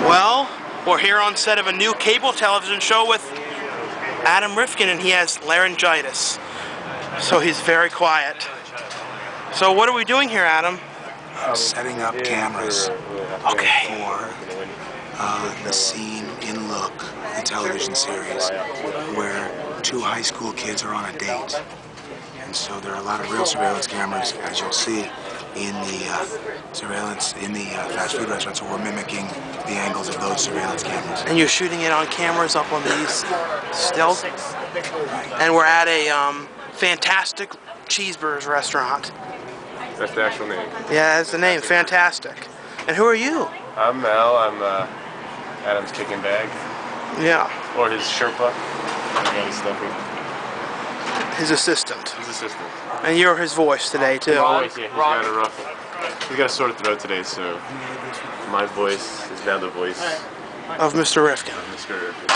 Well, we're here on set of a new cable television show with Adam Rifkin, and he has laryngitis, so he's very quiet. So what are we doing here, Adam? Setting up cameras for the scene in Look, the television series, where two high school kids are on a date. And so there are a lot of real surveillance cameras, as you'll see, in the surveillance in the fast food restaurants, so we're mimicking the angles of those surveillance cameras. And you're shooting it on cameras up on these stills? Right. And we're at a fantastic cheeseburgers restaurant. That's the actual name. Yeah, that's the name, fantastic. And who are you? I'm Mel. I'm Adam's kicking bag. Yeah. Or his Sherpa. His assistant. His assistant. And you're his voice today, too. Voice, yeah. He's got a sore throat today, so my voice is now the voice of Mr. Rifkin. Mr. Rifkin.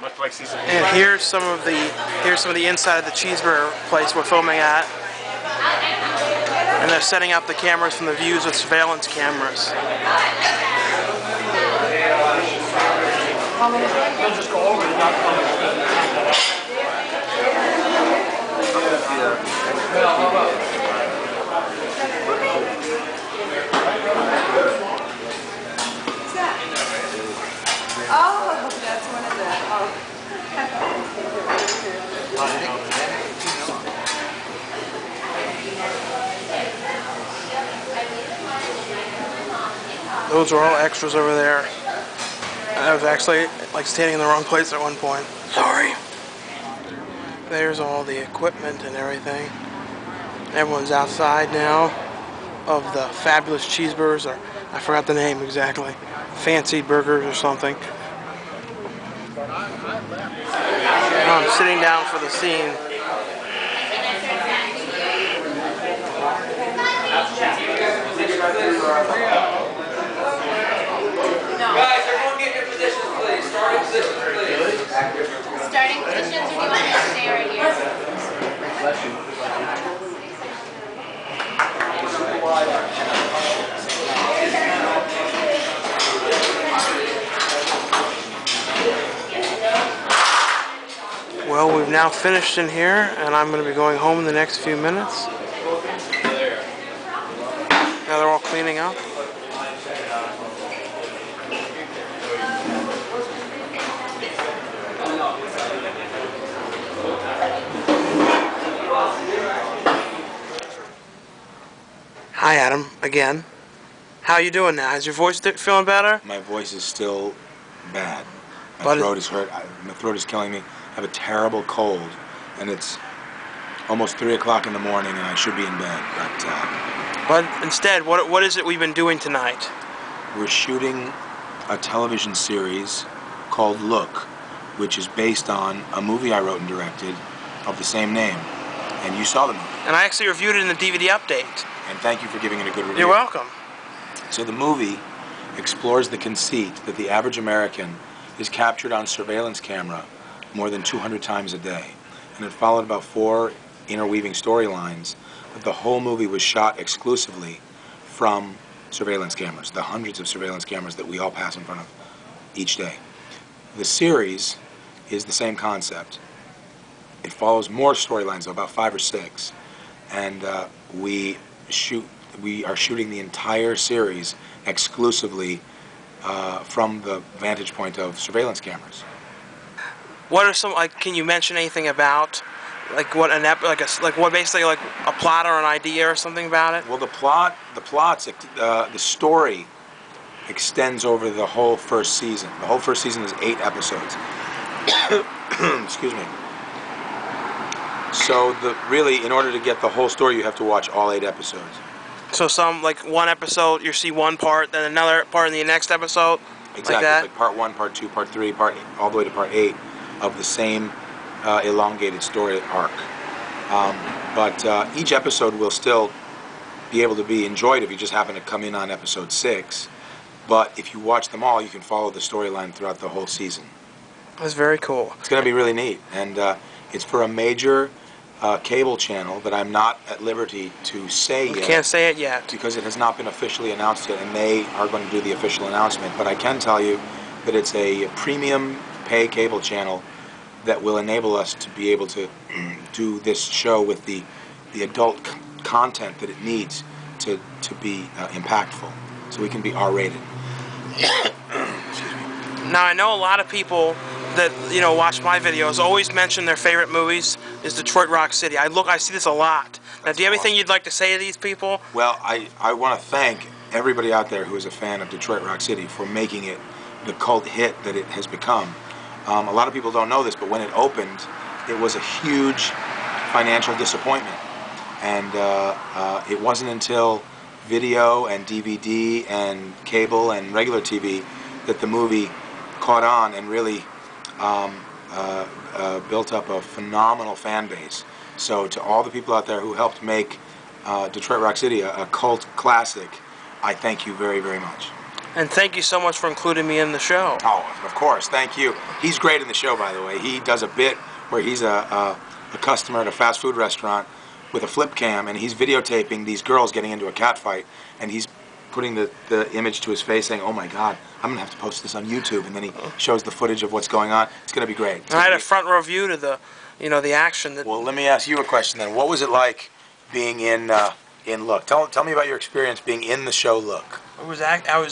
Much like season 4. And here's some of the inside of the cheeseburger place we're filming at. And they're setting up the cameras from the views with surveillance cameras. Oh, that's one of the. Those are all extras over there. I was actually like standing in the wrong place at one point. Sorry. There's all the equipment and everything. Everyone's outside now of the fabulous cheeseburgers, or I forgot the name exactly. Fancy burgers or something. I'm sitting down for the scene. Guys, everyone get your positions, please. Starting positions, please. Starting positions, or do you want to stay right here? Well, we've now finished in here, and I'm going to be going home in the next few minutes. Now they're all cleaning up. Hi, Adam, again. How are you doing now? Is your voice feeling better? My voice is still bad. My But throat is hurt. My throat is killing me. I have a terrible cold, and it's almost 3 o'clock in the morning, and I should be in bed. But instead, what is it we've been doing tonight? We're shooting a television series called Look, which is based on a movie I wrote and directed of the same name. And you saw the movie. And I actually reviewed it in the DVD update. And thank you for giving it a good review. You're welcome. So the movie explores the conceit that the average American is captured on surveillance camera more than 200 times a day. And it followed about 4 interweaving storylines, but the whole movie was shot exclusively from surveillance cameras, the hundreds of surveillance cameras that we all pass in front of each day. The series is the same concept. It follows more storylines, about 5 or 6, and we are shooting the entire series exclusively from the vantage point of surveillance cameras. What are some, like, can you mention anything about, like, what what basically, like, a plot or an idea or something about it? Well, the story extends over the whole first season. The whole first season is 8 episodes. Excuse me. So really, in order to get the whole story, you have to watch all 8 episodes. So like one episode, you see one part, then another part in the next episode? Exactly. Like that? Like part 1, part 2, part 3, all the way to part 8 of the same elongated story arc. But each episode will still be able to be enjoyed if you just happen to come in on episode 6. But if you watch them all, you can follow the storyline throughout the whole season. That's very cool. It's going to be really neat. And it's for a major cable channel that I'm not at liberty to say You yet. can't say it yet. Because it has not been officially announced yet, and they are going to do the official announcement. But I can tell you that it's a premium pay cable channel that will enable us to be able to do this show with the adult content that it needs to be impactful, so we can be R-rated. Now, I know a lot of people that, you know, watch my videos always mention their favorite movies is Detroit Rock City. I see this a lot. Now, do you have anything you'd like to say to these people? Well, I want to thank everybody out there who is a fan of Detroit Rock City for making it the cult hit that it has become. A lot of people don't know this, but when it opened, it was a huge financial disappointment. And it wasn't until video and DVD and cable and regular TV that the movie caught on and really built up a phenomenal fan base. So to all the people out there who helped make Detroit Rock City a cult classic, I thank you very, very much. And thank you so much for including me in the show. Oh, of course, thank you. He's great in the show, by the way. He does a bit where he's a customer at a fast food restaurant with a flip cam, and he's videotaping these girls getting into a cat fight, and he's putting the image to his face saying, oh my God, I'm going to have to post this on YouTube, and then he shows the footage of what's going on. It's going to be great. I had a front row view to the, you know, the action. Well, let me ask you a question then. What was it like being in Look? Tell me about your experience being in the show Look. It was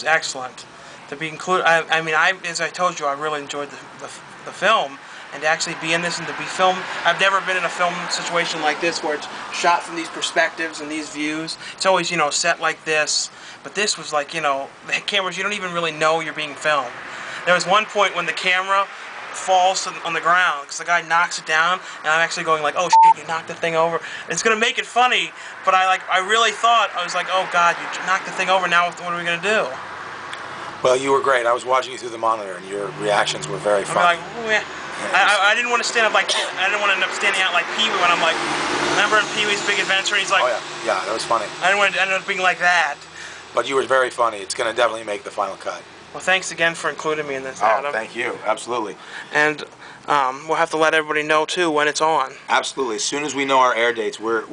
excellent to be included. I mean, as I told you, I really enjoyed the film, and to actually be in this and to be filmed. I've never been in a film situation like this where it's shot from these perspectives and these views. It's always, you know, set like this, but this was like, you know, the cameras, you don't even really know you're being filmed. There was one point when the camera falls on the ground because the guy knocks it down, and I'm actually going like, oh shit, you knocked the thing over. It's gonna make it funny, but I really thought, I was like, oh God, you knocked the thing over, now what are we gonna do? Well, you were great. I was watching you through the monitor, and your reactions were very funny. I'm like, oh, yeah. I didn't want to stand up like, I didn't want to end up standing out like Pee-wee when I'm like, remember in Pee-wee's Big Adventure, he's like, oh yeah, yeah, that was funny. I didn't want to end up being like that. But you were very funny. It's going to definitely make the final cut. Well, thanks again for including me in this, Adam. Oh, thank you. Absolutely. And we'll have to let everybody know, too, when it's on. Absolutely. As soon as we know our air dates, we're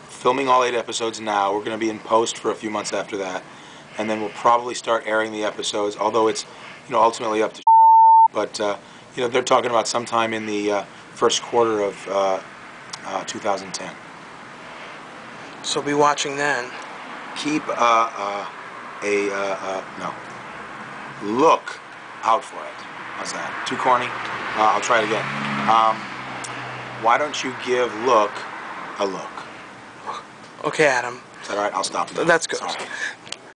filming all 8 episodes now. We're going to be in post for a few months after that. And then we'll probably start airing the episodes, although it's, you know, ultimately up to but, you know, they're talking about sometime in the first quarter of 2010. So be watching then. Keep look out for it. How's that? Too corny? I'll try it again. Why don't you give Look a look? Okay, Adam. Is that all right? I'll stop now. That's good. Sorry.